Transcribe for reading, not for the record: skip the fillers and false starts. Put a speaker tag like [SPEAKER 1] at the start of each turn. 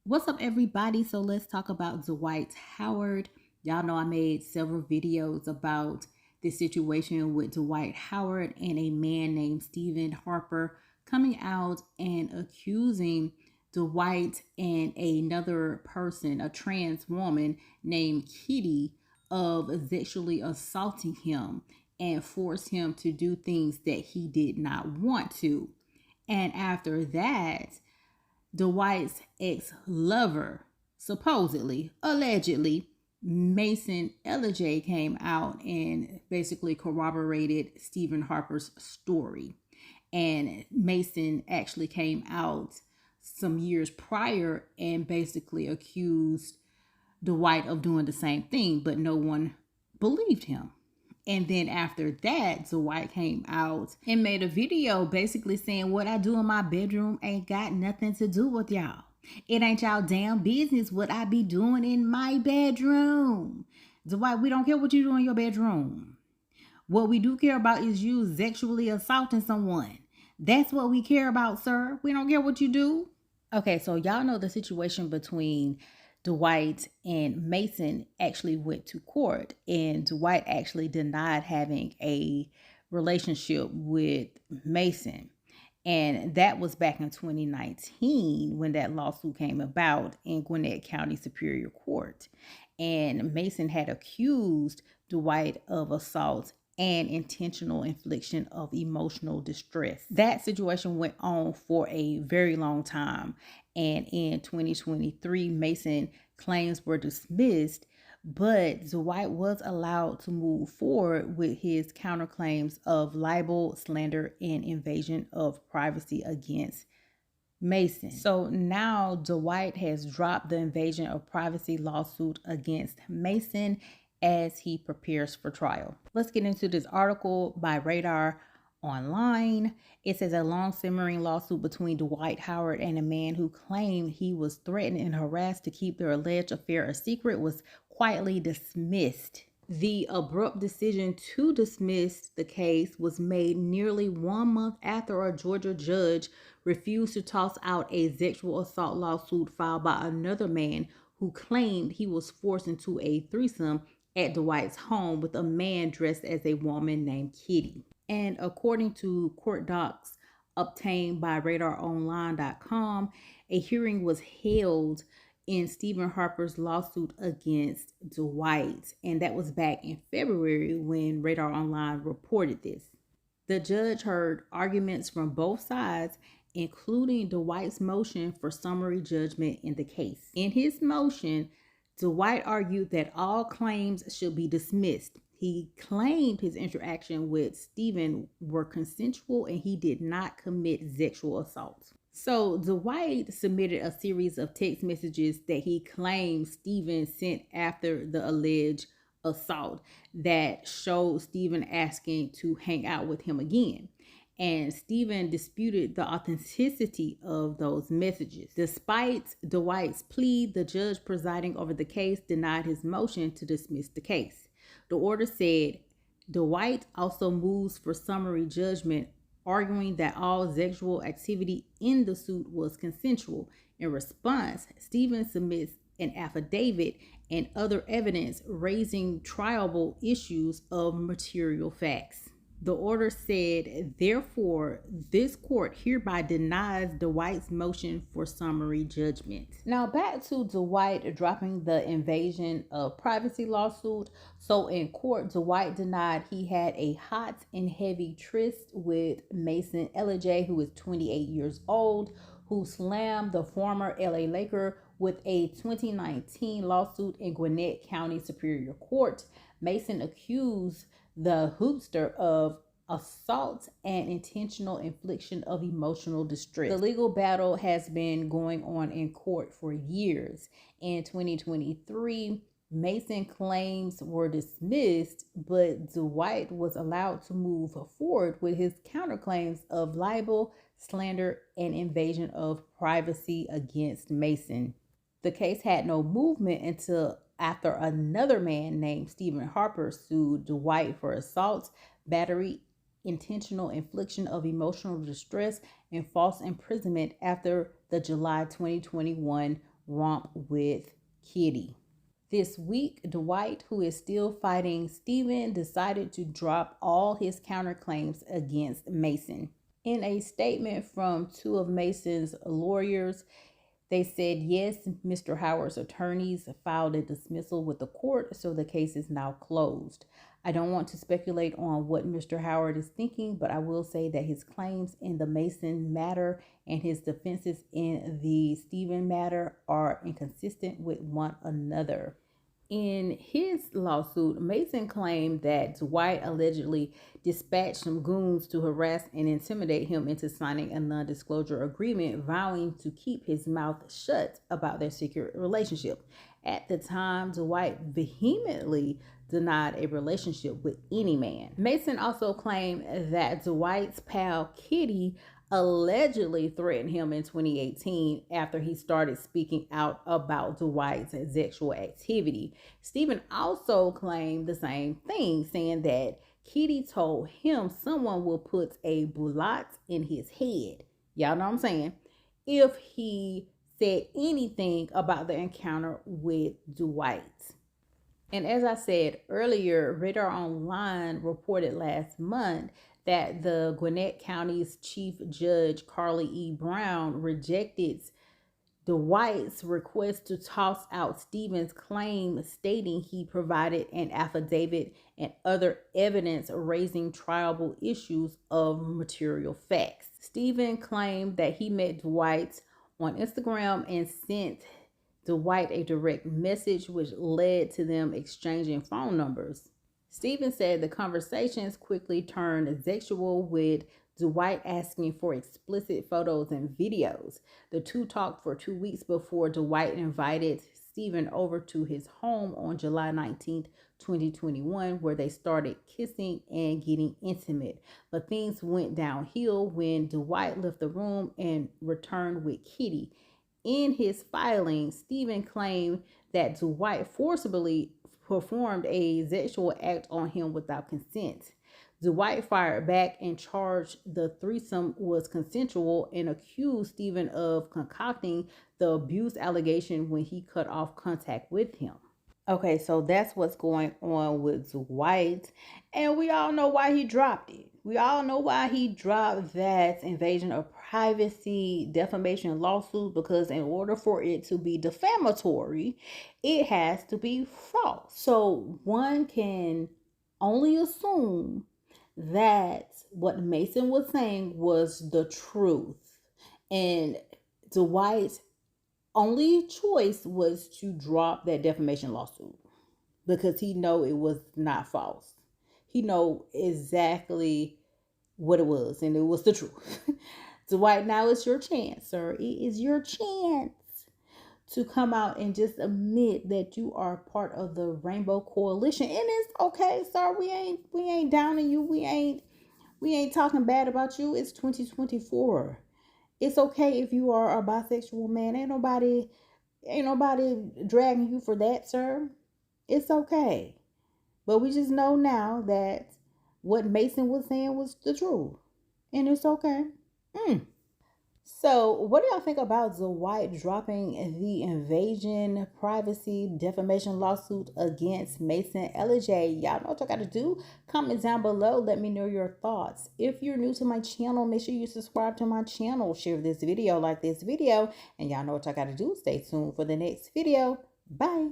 [SPEAKER 1] What's up, everybody? So let's talk about Dwight Howard. Y'all know I made several videos about this situation with Dwight Howard and a man named Stephen Harper coming out and accusing Dwight and another person, a trans woman named Kitty, of sexually assaulting him and forced him to do things that he did not want to. And after that, Dwight's ex-lover, supposedly, allegedly, Masin Elije, came out and basically corroborated Stephen Harper's story. And Masin actually came out some years prior and basically accused Dwight of doing the same thing, but no one believed him. And then after that, Dwight came out and made a video basically saying, what I do in my bedroom ain't got nothing to do with y'all. It ain't y'all damn business what I be doing in my bedroom. Dwight, we don't care what you do in your bedroom. What we do care about is you sexually assaulting someone. That's what we care about, sir. We don't care what you do. Okay, so y'all know the situation between Dwight and Masin actually went to court, and Dwight actually denied having a relationship with Masin. And that was back in 2019 when that lawsuit came about in Gwinnett County Superior Court. And Masin had accused Dwight of assault and intentional infliction of emotional distress. That situation went on for a very long time. And in 2023, Masin claims were dismissed, but Dwight was allowed to move forward with his counterclaims of libel, slander, and invasion of privacy against Masin. So now Dwight has dropped the invasion of privacy lawsuit against Masin as he prepares for trial. Let's get into this article by Radar Online. It says a long simmering lawsuit between Dwight Howard and a man who claimed he was threatened and harassed to keep their alleged affair a secret was quietly dismissed. The abrupt decision to dismiss the case was made nearly 1 month after a Georgia judge refused to toss out a sexual assault lawsuit filed by another man who claimed he was forced into a threesome at Dwight's home with a man dressed as a woman named Kitty. And according to court docs obtained by RadarOnline.com, a hearing was held in Stephen Harper's lawsuit against Dwight. And that was back in February when Radar Online reported this. The judge heard arguments from both sides, including Dwight's motion for summary judgment in the case. In his motion, Dwight argued that all claims should be dismissed. He claimed his interaction with Stephen were consensual and he did not commit sexual assault. So Dwight submitted a series of text messages that he claimed Stephen sent after the alleged assault that showed Stephen asking to hang out with him again. And Stephen disputed the authenticity of those messages. Despite Dwight's plea, the judge presiding over the case denied his motion to dismiss the case. The order said Dwight also moves for summary judgment, arguing that all sexual activity in the suit was consensual. In response, Stephen submits an affidavit and other evidence raising triable issues of material facts. The order said, therefore, this court hereby denies Dwight's motion for summary judgment. Now back to Dwight dropping the invasion of privacy lawsuit. So in court, Dwight denied he had a hot and heavy tryst with Masin Elije, who is 28 years old, who slammed the former LA Laker with a 2019 lawsuit in Gwinnett County Superior Court. Masin accused the hoopster of assault and intentional infliction of emotional distress. The legal battle has been going on in court for years. In 2023, Masin claims were dismissed, but Dwight was allowed to move forward with his counterclaims of libel, slander, and invasion of privacy against Masin. The case had no movement until after another man named Stephen Harper sued Dwight for assault, battery, intentional infliction of emotional distress, and false imprisonment after the July 2021 romp with Kitty. This week, Dwight, who is still fighting Stephen, decided to drop all his counterclaims against Masin. In a statement from two of Mason's lawyers, they said, yes, Mr. Howard's attorneys filed a dismissal with the court, so the case is now closed. I don't want to speculate on what Mr. Howard is thinking, but I will say that his claims in the Masin matter and his defenses in the Stephen matter are inconsistent with one another. In his lawsuit, Masin claimed that Dwight allegedly dispatched some goons to harass and intimidate him into signing a non-disclosure agreement, vowing to keep his mouth shut about their secret relationship. At the time, Dwight vehemently denied a relationship with any man. Masin also claimed that Dwight's pal Kitty allegedly threatened him in 2018 after he started speaking out about Dwight's sexual activity. Stephen also claimed the same thing, saying that Kitty told him someone will put a bullet in his head. Y'all know what I'm saying? If he said anything about the encounter with Dwight. And as I said earlier, Radar Online reported last month that the Gwinnett County's Chief Judge Carly E. Brown rejected Dwight's request to toss out Stephen's claim, stating he provided an affidavit and other evidence raising triable issues of material facts. Stephen claimed that he met Dwight on Instagram and sent Dwight a direct message, which led to them exchanging phone numbers. Stephen said the conversations quickly turned sexual, with Dwight asking for explicit photos and videos. The two talked for 2 weeks before Dwight invited Stephen over to his home on July 19th, 2021, where they started kissing and getting intimate. But things went downhill when Dwight left the room and returned with Kitty. In his filing, Stephen claimed that Dwight forcibly performed a sexual act on him without consent. Dwight fired back and charged the threesome was consensual and accused Stephen of concocting the abuse allegation when he cut off contact with him. Okay, so that's what's going on with Dwight, and we all know why he dropped it. We all know why he dropped that invasion of privacy defamation lawsuit, because in order for it to be defamatory, it has to be false. So one can only assume that what Masin was saying was the truth, and Dwight's only choice was to drop that defamation lawsuit because he know it was not false. He know exactly what it was, and it was the truth. Dwight, now it's your chance, sir. It is your chance to come out and just admit that you are part of the Rainbow Coalition. And it's okay, sir. We ain't downing you. We ain't talking bad about you. It's 2024. It's okay if you are a bisexual man. Ain't nobody dragging you for that, sir. It's okay. But we just know now that what Masin was saying was the truth. And it's okay. So, what do y'all think about Dwight dropping the invasion, privacy, defamation lawsuit against Masin? Elije, y'all know what y'all got to do. Comment down below. Let me know your thoughts. If you're new to my channel, make sure you subscribe to my channel. Share this video, like this video. And y'all know what y'all got to do. Stay tuned for the next video. Bye.